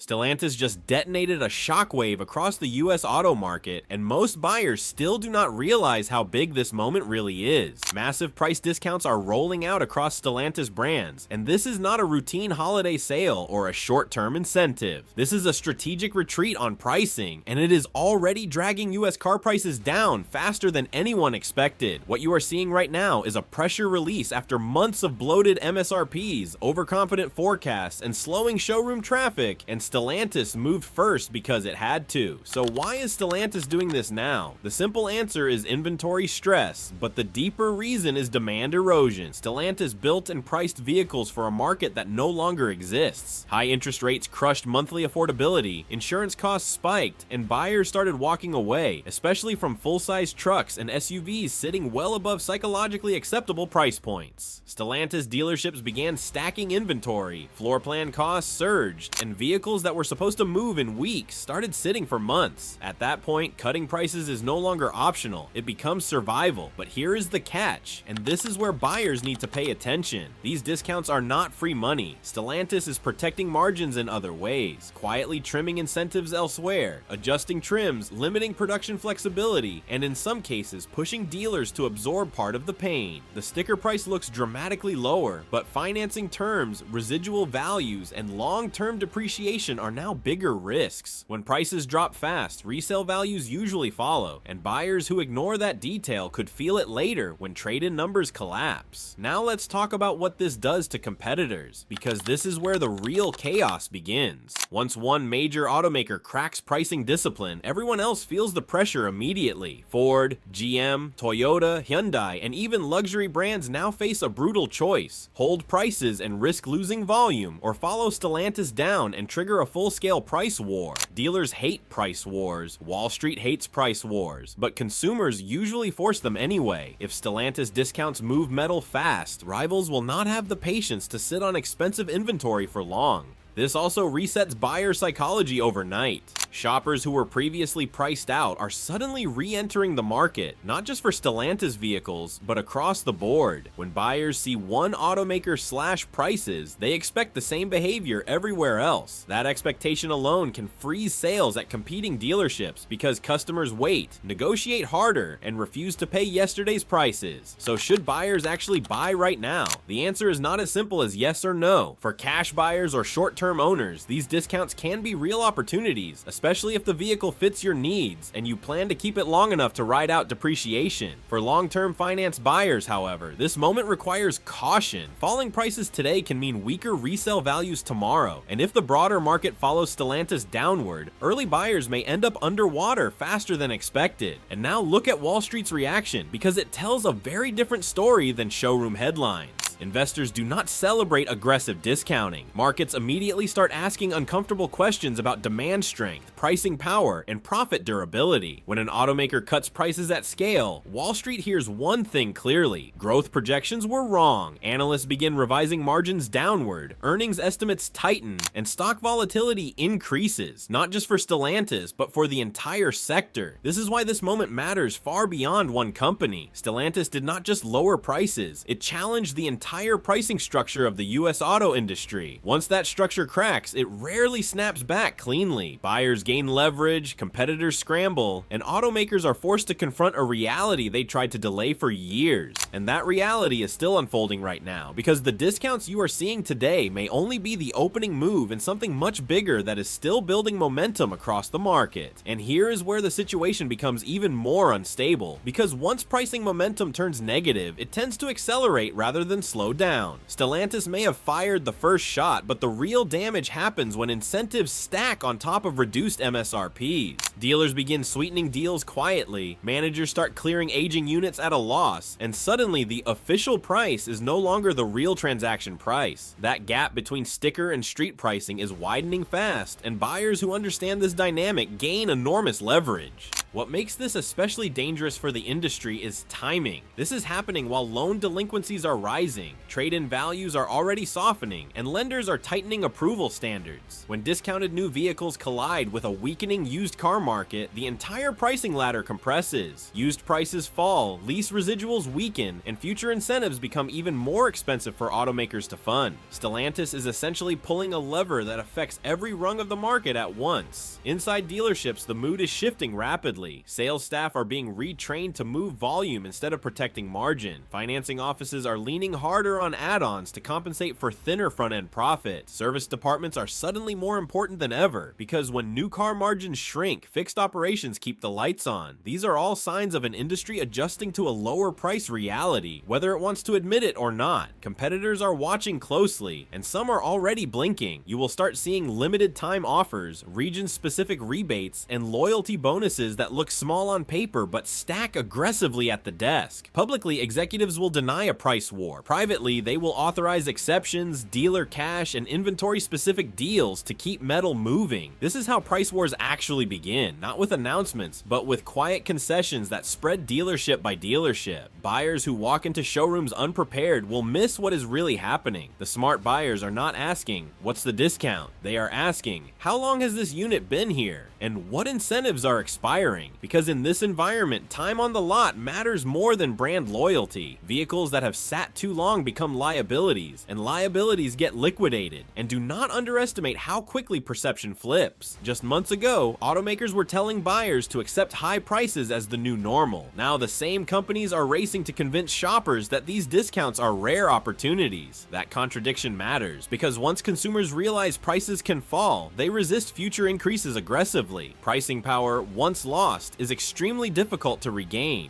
Stellantis just detonated a shockwave across the US auto market, and most buyers still do not realize how big this moment really is. Massive price discounts are rolling out across Stellantis brands, and this is not a routine holiday sale or a short-term incentive. This is a strategic retreat on pricing, and it is already dragging US car prices down faster than anyone expected. What you are seeing right now is a pressure release after months of bloated MSRPs, overconfident forecasts, and slowing showroom traffic, and Stellantis moved first because it had to. So why is Stellantis doing this now? The simple answer is inventory stress, but the deeper reason is demand erosion. Stellantis built and priced vehicles for a market that no longer exists. High interest rates crushed monthly affordability, insurance costs spiked, and buyers started walking away, especially from full-size trucks and SUVs sitting well above psychologically acceptable price points. Stellantis dealerships began stacking inventory, floor plan costs surged, and vehicles that were supposed to move in weeks started sitting for months. At that point, cutting prices is no longer optional, it becomes survival. But here is the catch, and this is where buyers need to pay attention. These discounts are not free money. Stellantis is protecting margins in other ways, quietly trimming incentives elsewhere, adjusting trims, limiting production flexibility, and in some cases pushing dealers to absorb part of the pain. The sticker price looks dramatically lower, but financing terms, residual values, and long-term depreciation are now bigger risks. When prices drop fast, resale values usually follow, and buyers who ignore that detail could feel it later when trade-in numbers collapse. Now let's talk about what this does to competitors, because this is where the real chaos begins. Once one major automaker cracks pricing discipline, everyone else feels the pressure immediately. Ford, GM, Toyota, Hyundai, and even luxury brands now face a brutal choice: hold prices and risk losing volume, or follow Stellantis down and trigger a full-scale price war. Dealers hate price wars, Wall Street hates price wars, but consumers usually force them anyway. If Stellantis discounts move metal fast, rivals will not have the patience to sit on expensive inventory for long. This also resets buyer psychology overnight. Shoppers who were previously priced out are suddenly re-entering the market, not just for Stellantis vehicles, but across the board. When buyers see one automaker slash prices, they expect the same behavior everywhere else. That expectation alone can freeze sales at competing dealerships because customers wait, negotiate harder, and refuse to pay yesterday's prices. So should buyers actually buy right now? The answer is not as simple as yes or no. For cash buyers or short-term owners, these discounts can be real opportunities, especially if the vehicle fits your needs and you plan to keep it long enough to ride out depreciation. For long-term finance buyers, however, this moment requires caution. Falling prices today can mean weaker resale values tomorrow, and if the broader market follows Stellantis downward, early buyers may end up underwater faster than expected. And now look at Wall Street's reaction, because it tells a very different story than showroom headlines. Investors do not celebrate aggressive discounting. Markets immediately start asking uncomfortable questions about demand strength, pricing power, and profit durability. When an automaker cuts prices at scale, Wall Street hears one thing clearly: growth projections were wrong. Analysts begin revising margins downward, earnings estimates tighten, and stock volatility increases, not just for Stellantis, but for the entire sector. This is why this moment matters far beyond one company. Stellantis did not just lower prices, it challenged the entire pricing structure of the US auto industry. Once that structure cracks, it rarely snaps back cleanly. Buyers gain leverage, competitors scramble, and automakers are forced to confront a reality they tried to delay for years. And that reality is still unfolding right now, because the discounts you are seeing today may only be the opening move in something much bigger that is still building momentum across the market. And here is where the situation becomes even more unstable, because once pricing momentum turns negative, it tends to accelerate rather than slow down. Stellantis may have fired the first shot, but the real damage happens when incentives stack on top of reduced MSRPs. Dealers begin sweetening deals quietly, managers start clearing aging units at a loss, and suddenly the official price is no longer the real transaction price. That gap between sticker and street pricing is widening fast, and buyers who understand this dynamic gain enormous leverage. What makes this especially dangerous for the industry is timing. This is happening while loan delinquencies are rising, trade-in values are already softening, and lenders are tightening approval standards. When discounted new vehicles collide with a weakening used car market, the entire pricing ladder compresses. Used prices fall, lease residuals weaken, and future incentives become even more expensive for automakers to fund. Stellantis is essentially pulling a lever that affects every rung of the market at once. Inside dealerships, the mood is shifting rapidly. Sales staff are being retrained to move volume instead of protecting margin. Financing offices are leaning harder on add-ons to compensate for thinner front-end profit. Service departments are suddenly more important than ever, because when new car margins shrink, fixed operations keep the lights on. These are all signs of an industry adjusting to a lower price reality, whether it wants to admit it or not. Competitors are watching closely, and some are already blinking. You will start seeing limited time offers, region-specific rebates, and loyalty bonuses that look small on paper but stack aggressively at the desk. Publicly, executives will deny a price war. Privately, they will authorize exceptions, dealer cash, and inventory-specific deals to keep metal moving. This is how price wars actually begin, not with announcements, but with quiet concessions that spread dealership by dealership. Buyers who walk into showrooms unprepared will miss what is really happening. The smart buyers are not asking, "What's the discount?" They are asking, "How long has this unit been here? And what incentives are expiring?" Because in this environment, time on the lot matters more than brand loyalty. Vehicles that have sat too long become liabilities, and liabilities get liquidated. And do not underestimate how quickly perception flips. Just months ago, automakers were telling buyers to accept high prices as the new normal. Now the same companies are racing to convince shoppers that these discounts are rare opportunities. That contradiction matters, because once consumers realize prices can fall, they resist future increases aggressively. Pricing power, once lost, is extremely difficult to regain.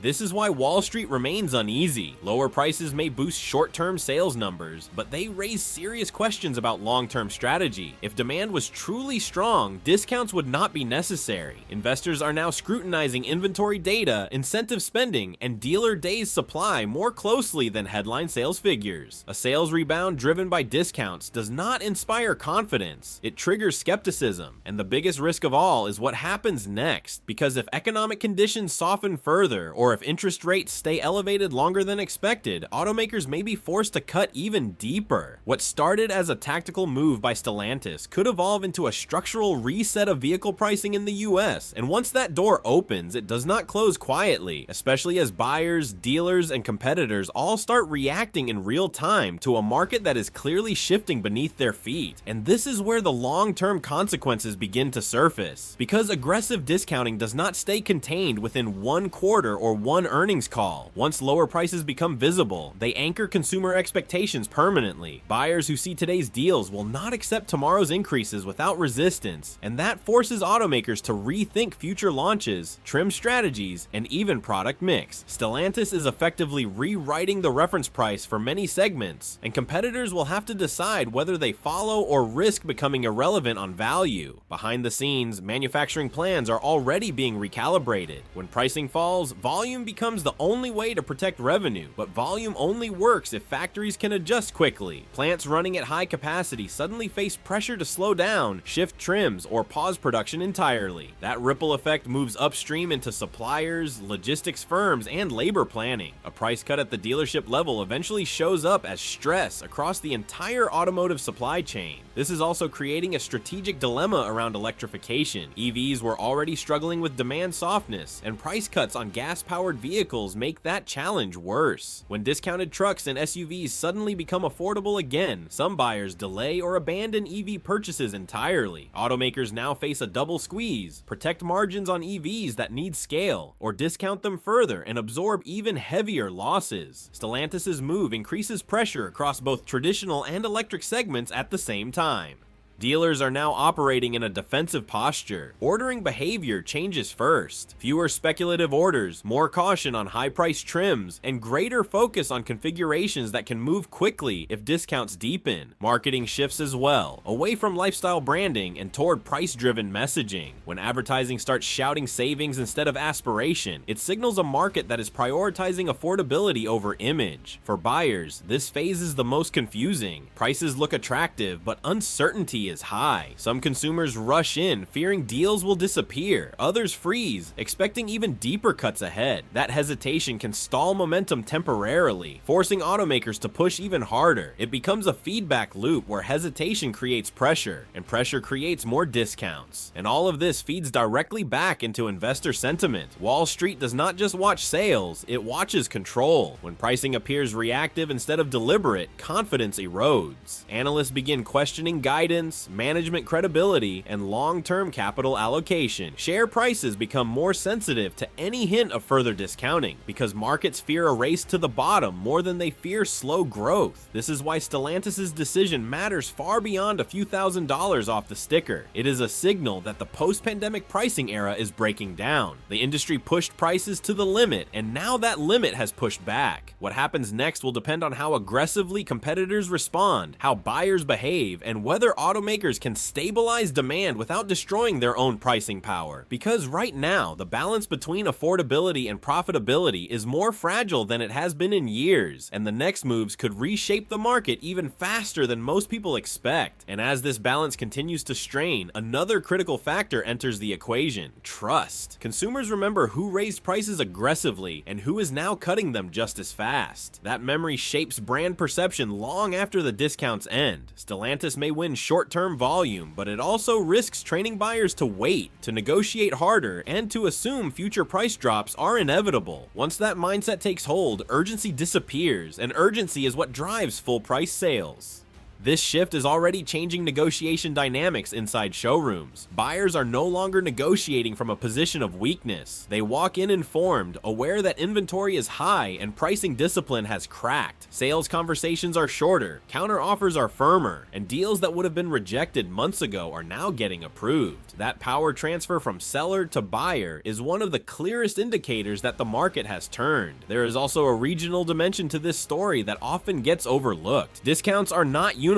This is why Wall Street remains uneasy. Lower prices may boost short-term sales numbers, but they raise serious questions about long-term strategy. If demand was truly strong, discounts would not be necessary. Investors are now scrutinizing inventory data, incentive spending, and dealer days supply more closely than headline sales figures. A sales rebound driven by discounts does not inspire confidence. It triggers skepticism, and the biggest risk of all is what happens next. Because if economic conditions soften further, or if interest rates stay elevated longer than expected, automakers may be forced to cut even deeper. What started as a tactical move by Stellantis could evolve into a structural reset of vehicle pricing in the US, and once that door opens, it does not close quietly, especially as buyers, dealers, and competitors all start reacting in real time to a market that is clearly shifting beneath their feet. And this is where the long-term consequences begin to surface. Because aggressive discounting does not stay contained within one quarter or one earnings call. Once lower prices become visible, they anchor consumer expectations permanently. Buyers who see today's deals will not accept tomorrow's increases without resistance, and that forces automakers to rethink future launches, trim strategies, and even product mix. Stellantis is effectively rewriting the reference price for many segments, and competitors will have to decide whether they follow or risk becoming irrelevant on value. Behind the scenes, manufacturing plans are already being recalibrated. When pricing falls, volume becomes the only way to protect revenue, but volume only works if factories can adjust quickly. Plants running at high capacity suddenly face pressure to slow down, shift trims, or pause production entirely. That ripple effect moves upstream into suppliers, logistics firms, and labor planning. A price cut at the dealership level eventually shows up as stress across the entire automotive supply chain. This is also creating a strategic dilemma around electrification. EVs were already struggling with demand softness, and price cuts on gas-powered vehicles make that challenge worse. When discounted trucks and SUVs suddenly become affordable again, some buyers delay or abandon EV purchases entirely. Automakers now face a double squeeze: protect margins on EVs that need scale, or discount them further and absorb even heavier losses. Stellantis' move increases pressure across both traditional and electric segments at the same time. Dealers are now operating in a defensive posture. Ordering behavior changes first. Fewer speculative orders, more caution on high-priced trims, and greater focus on configurations that can move quickly if discounts deepen. Marketing shifts as well, away from lifestyle branding and toward price-driven messaging. When advertising starts shouting savings instead of aspiration, it signals a market that is prioritizing affordability over image. For buyers, this phase is the most confusing. Prices look attractive, but uncertainty uncertainty is high. Some consumers rush in, fearing deals will disappear. Others freeze, expecting even deeper cuts ahead. That hesitation can stall momentum temporarily, forcing automakers to push even harder. It becomes a feedback loop where hesitation creates pressure, and pressure creates more discounts. And all of this feeds directly back into investor sentiment. Wall Street does not just watch sales, it watches control. When pricing appears reactive instead of deliberate, confidence erodes. Analysts begin questioning guidance, management credibility, and long-term capital allocation. Share prices become more sensitive to any hint of further discounting, because markets fear a race to the bottom more than they fear slow growth. This is why Stellantis' decision matters far beyond a few $1,000s off the sticker. It is a signal that the post-pandemic pricing era is breaking down. The industry pushed prices to the limit, and now that limit has pushed back. What happens next will depend on how aggressively competitors respond, how buyers behave, and whether automakers can stabilize demand without destroying their own pricing power. Because right now, the balance between affordability and profitability is more fragile than it has been in years, and the next moves could reshape the market even faster than most people expect. And as this balance continues to strain, another critical factor enters the equation: trust. Consumers remember who raised prices aggressively and who is now cutting them just as fast. That memory shapes brand perception long after the discounts end. Stellantis may win short-term volume, but it also risks training buyers to wait, to negotiate harder, and to assume future price drops are inevitable. Once that mindset takes hold, urgency disappears, and urgency is what drives full-price sales. This shift is already changing negotiation dynamics inside showrooms. Buyers are no longer negotiating from a position of weakness. They walk in informed, aware that inventory is high and pricing discipline has cracked. Sales conversations are shorter, counter offers are firmer, and deals that would have been rejected months ago are now getting approved. That power transfer from seller to buyer is one of the clearest indicators that the market has turned. There is also a regional dimension to this story that often gets overlooked. Discounts are not uniform.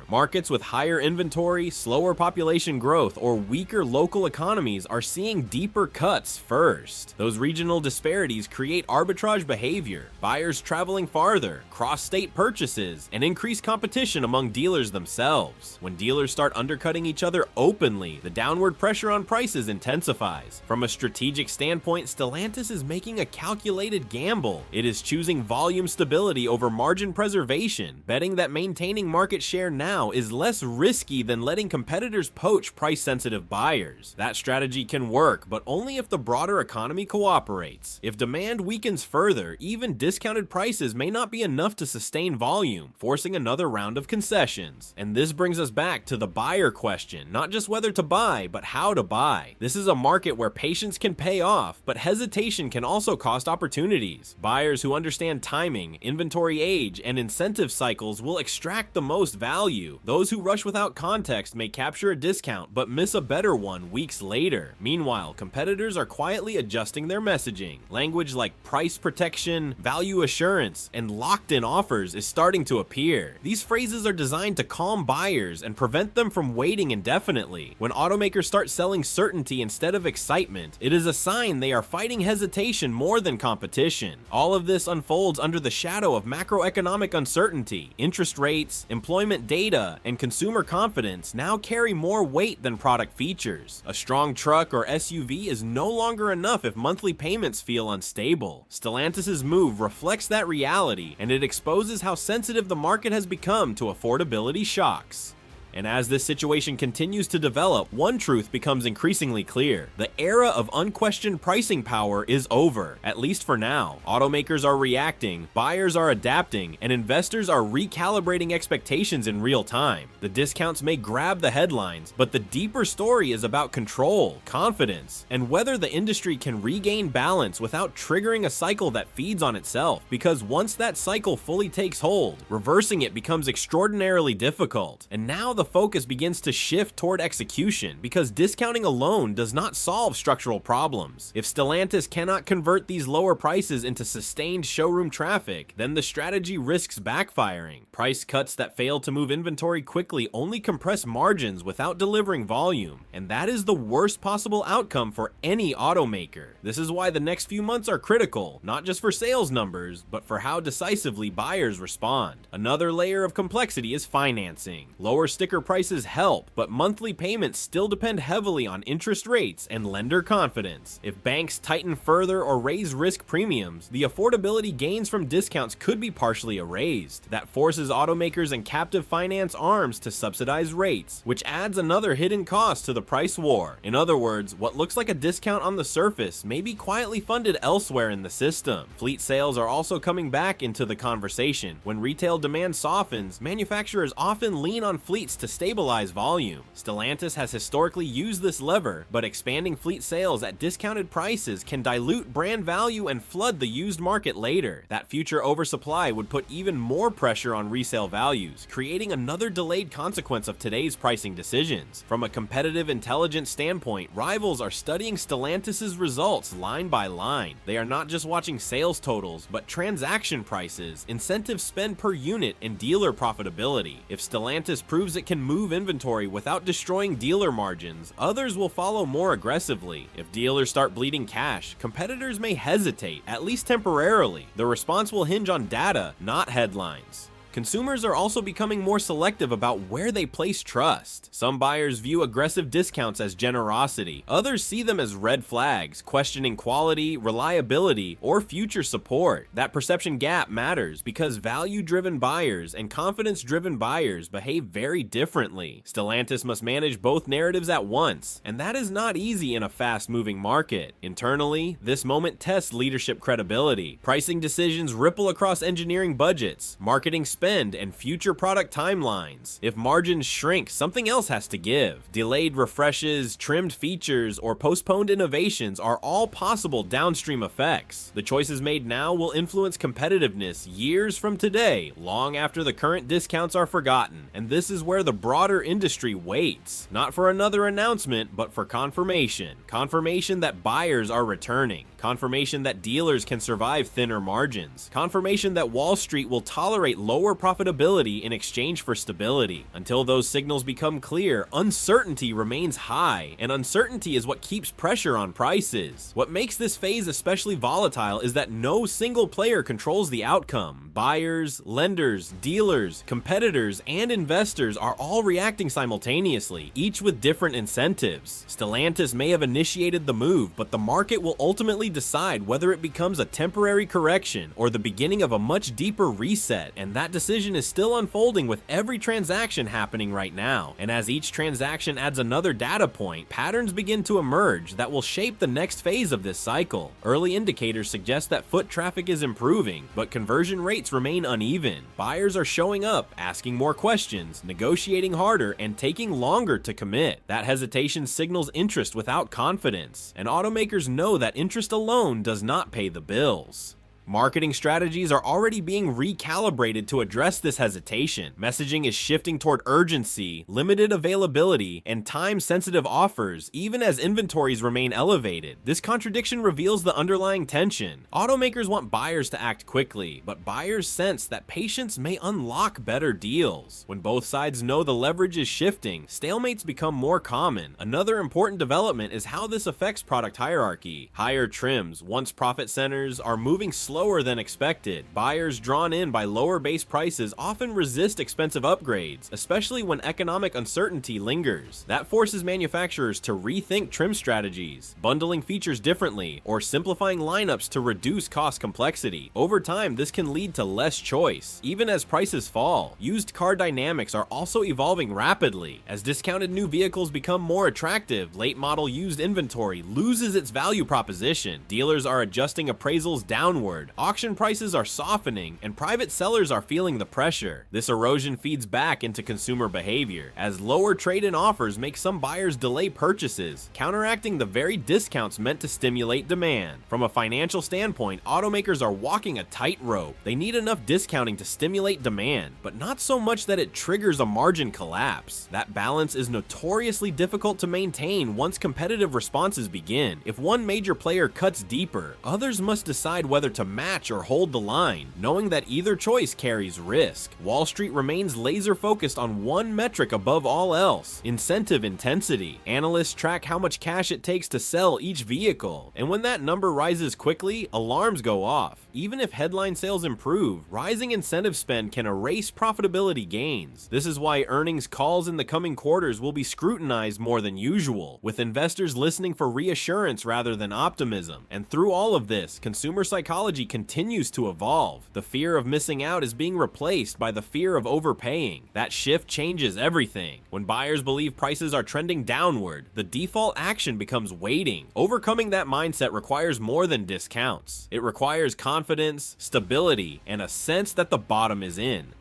Markets with higher inventory, slower population growth, or weaker local economies are seeing deeper cuts first. Those regional disparities create arbitrage behavior, buyers traveling farther, cross-state purchases, and increased competition among dealers themselves. When dealers start undercutting each other openly, the downward pressure on prices intensifies. From a strategic standpoint, Stellantis is making a calculated gamble. It is choosing volume stability over margin preservation, betting that maintaining market share now is less risky than letting competitors poach price-sensitive buyers. That strategy can work, but only if the broader economy cooperates. If demand weakens further, even discounted prices may not be enough to sustain volume, forcing another round of concessions. And this brings us back to the buyer question, not just whether to buy, but how to buy. This is a market where patience can pay off, but hesitation can also cost opportunities. Buyers who understand timing, inventory age, and incentive cycles will extract the most value. Those who rush without context may capture a discount but miss a better one weeks later. Meanwhile, competitors are quietly adjusting their messaging. Language like price protection, value assurance, and locked-in offers is starting to appear. These phrases are designed to calm buyers and prevent them from waiting indefinitely. When automakers start selling certainty instead of excitement, it is a sign they are fighting hesitation more than competition. All of this unfolds under the shadow of macroeconomic uncertainty. Interest rates, employment data, and consumer confidence now carry more weight than product features. A strong truck or SUV is no longer enough if monthly payments feel unstable. Stellantis' move reflects that reality, and it exposes how sensitive the market has become to affordability shocks. And as this situation continues to develop, one truth becomes increasingly clear. The era of unquestioned pricing power is over, at least for now. Automakers are reacting, buyers are adapting, and investors are recalibrating expectations in real time. The discounts may grab the headlines, but the deeper story is about control, confidence, and whether the industry can regain balance without triggering a cycle that feeds on itself. Because once that cycle fully takes hold, reversing it becomes extraordinarily difficult. And now the focus begins to shift toward execution, because discounting alone does not solve structural problems. If Stellantis cannot convert these lower prices into sustained showroom traffic, then the strategy risks backfiring. Price cuts that fail to move inventory quickly only compress margins without delivering volume, and that is the worst possible outcome for any automaker. This is why the next few months are critical, not just for sales numbers, but for how decisively buyers respond. Another layer of complexity is financing. Lower sticker sticker prices help, but monthly payments still depend heavily on interest rates and lender confidence. If banks tighten further or raise risk premiums, the affordability gains from discounts could be partially erased. That forces automakers and captive finance arms to subsidize rates, which adds another hidden cost to the price war. In other words, what looks like a discount on the surface may be quietly funded elsewhere in the system. Fleet sales are also coming back into the conversation. When retail demand softens, manufacturers often lean on fleets to stabilize volume. Stellantis has historically used this lever, but expanding fleet sales at discounted prices can dilute brand value and flood the used market later. That future oversupply would put even more pressure on resale values, creating another delayed consequence of today's pricing decisions. From a competitive intelligence standpoint, rivals are studying Stellantis' results line by line. They are not just watching sales totals, but transaction prices, incentive spend per unit, and dealer profitability. If Stellantis proves it can move inventory without destroying dealer margins, others will follow more aggressively. If dealers start bleeding cash, competitors may hesitate, at least temporarily. The response will hinge on data, not headlines. Consumers are also becoming more selective about where they place trust. Some buyers view aggressive discounts as generosity. Others see them as red flags, questioning quality, reliability, or future support. That perception gap matters because value-driven buyers and confidence-driven buyers behave very differently. Stellantis must manage both narratives at once, and that is not easy in a fast-moving market. Internally, this moment tests leadership credibility. Pricing decisions ripple across engineering budgets, marketing spend, and future product timelines. If margins shrink, something else has to give. Delayed refreshes, trimmed features, or postponed innovations are all possible downstream effects. The choices made now will influence competitiveness years from today, long after the current discounts are forgotten. And this is where the broader industry waits. Not for another announcement, but for confirmation. Confirmation that buyers are returning. Confirmation that dealers can survive thinner margins. Confirmation that Wall Street will tolerate lower profitability in exchange for stability. Until those signals become clear, uncertainty remains high, and uncertainty is what keeps pressure on prices. What makes this phase especially volatile is that no single player controls the outcome. Buyers, lenders, dealers, competitors, and investors are all reacting simultaneously, each with different incentives. Stellantis may have initiated the move, but the market will ultimately decide whether it becomes a temporary correction or the beginning of a much deeper reset, and that decision is still unfolding with every transaction happening right now. And as each transaction adds another data point, patterns begin to emerge that will shape the next phase of this cycle. Early indicators suggest that foot traffic is improving, but conversion rates remain uneven. Buyers are showing up, asking more questions, negotiating harder, and taking longer to commit. That hesitation signals interest without confidence, and automakers know that interest alone does not pay the bills. Marketing strategies are already being recalibrated to address this hesitation. Messaging is shifting toward urgency, limited availability, and time-sensitive offers, even as inventories remain elevated. This contradiction reveals the underlying tension. Automakers want buyers to act quickly, but buyers sense that patience may unlock better deals. When both sides know the leverage is shifting, stalemates become more common. Another important development is how this affects product hierarchy. Higher trims, once profit centers, are moving slower than expected. Buyers drawn in by lower base prices often resist expensive upgrades, especially when economic uncertainty lingers. That forces manufacturers to rethink trim strategies, bundling features differently, or simplifying lineups to reduce cost complexity. Over time, this can lead to less choice, even as prices fall. Used car dynamics are also evolving rapidly. As discounted new vehicles become more attractive, late model used inventory loses its value proposition. Dealers are adjusting appraisals downward. Auction prices are softening, and private sellers are feeling the pressure. This erosion feeds back into consumer behavior, as lower trade-in offers make some buyers delay purchases, counteracting the very discounts meant to stimulate demand. From a financial standpoint, automakers are walking a tightrope. They need enough discounting to stimulate demand, but not so much that it triggers a margin collapse. That balance is notoriously difficult to maintain once competitive responses begin. If one major player cuts deeper, others must decide whether to match or hold the line, knowing that either choice carries risk. Wall Street remains laser focused on one metric above all else: incentive intensity. Analysts track how much cash it takes to sell each vehicle, and when that number rises quickly, alarms go off. Even if headline sales improve, rising incentive spend can erase profitability gains. This is why earnings calls in the coming quarters will be scrutinized more than usual, with investors listening for reassurance rather than optimism. And through all of this, consumer psychology continues to evolve. The fear of missing out is being replaced by the fear of overpaying. That shift changes everything. When buyers believe prices are trending downward, the default action becomes waiting. Overcoming that mindset requires more than discounts. It requires confidence, stability, and a sense that the bottom is in.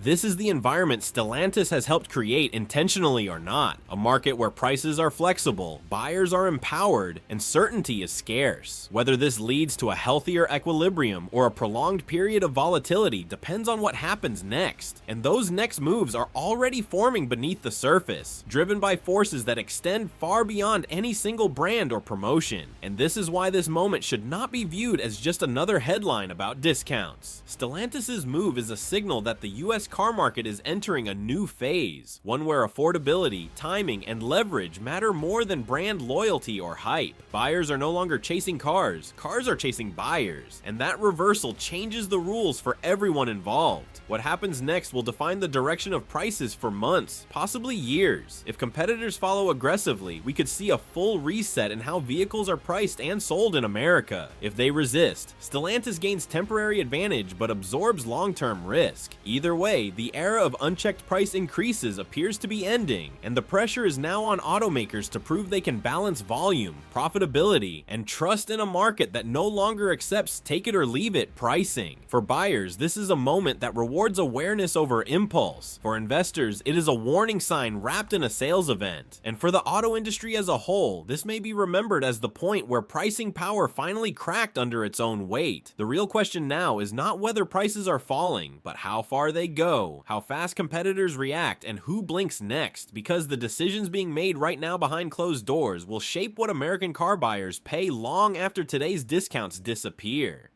This is the environment Stellantis has helped create, intentionally or not. A market where prices are flexible, buyers are empowered, and certainty is scarce. Whether this leads to a healthier equilibrium or a prolonged period of volatility depends on what happens next. And those next moves are already forming beneath the surface, driven by forces that extend far beyond any single brand or promotion. And this is why this moment should not be viewed as just another headline about discounts. Stellantis' move is a signal that the US car market is entering a new phase, one where affordability, timing, and leverage matter more than brand loyalty or hype. Buyers are no longer chasing cars are chasing buyers, and that reversal changes the rules for everyone involved. What happens next will define the direction of prices for months, possibly years. If competitors follow aggressively, we could see a full reset in how vehicles are priced and sold in America. If they resist, Stellantis gains temporary advantage but absorbs long-term risk. Either way, the era of unchecked price increases appears to be ending, and the pressure is now on automakers to prove they can balance volume, profitability, and trust in a market that no longer accepts take-it-or-leave-it pricing. For buyers, this is a moment that rewards awareness over impulse. For investors, it is a warning sign wrapped in a sales event. And for the auto industry as a whole, this may be remembered as the point where pricing power finally cracked under its own weight. The real question now is not whether prices are falling, but how far they go, how fast competitors react, and who blinks next, because the decisions being made right now behind closed doors will shape what American car buyers pay long after today's discounts disappear.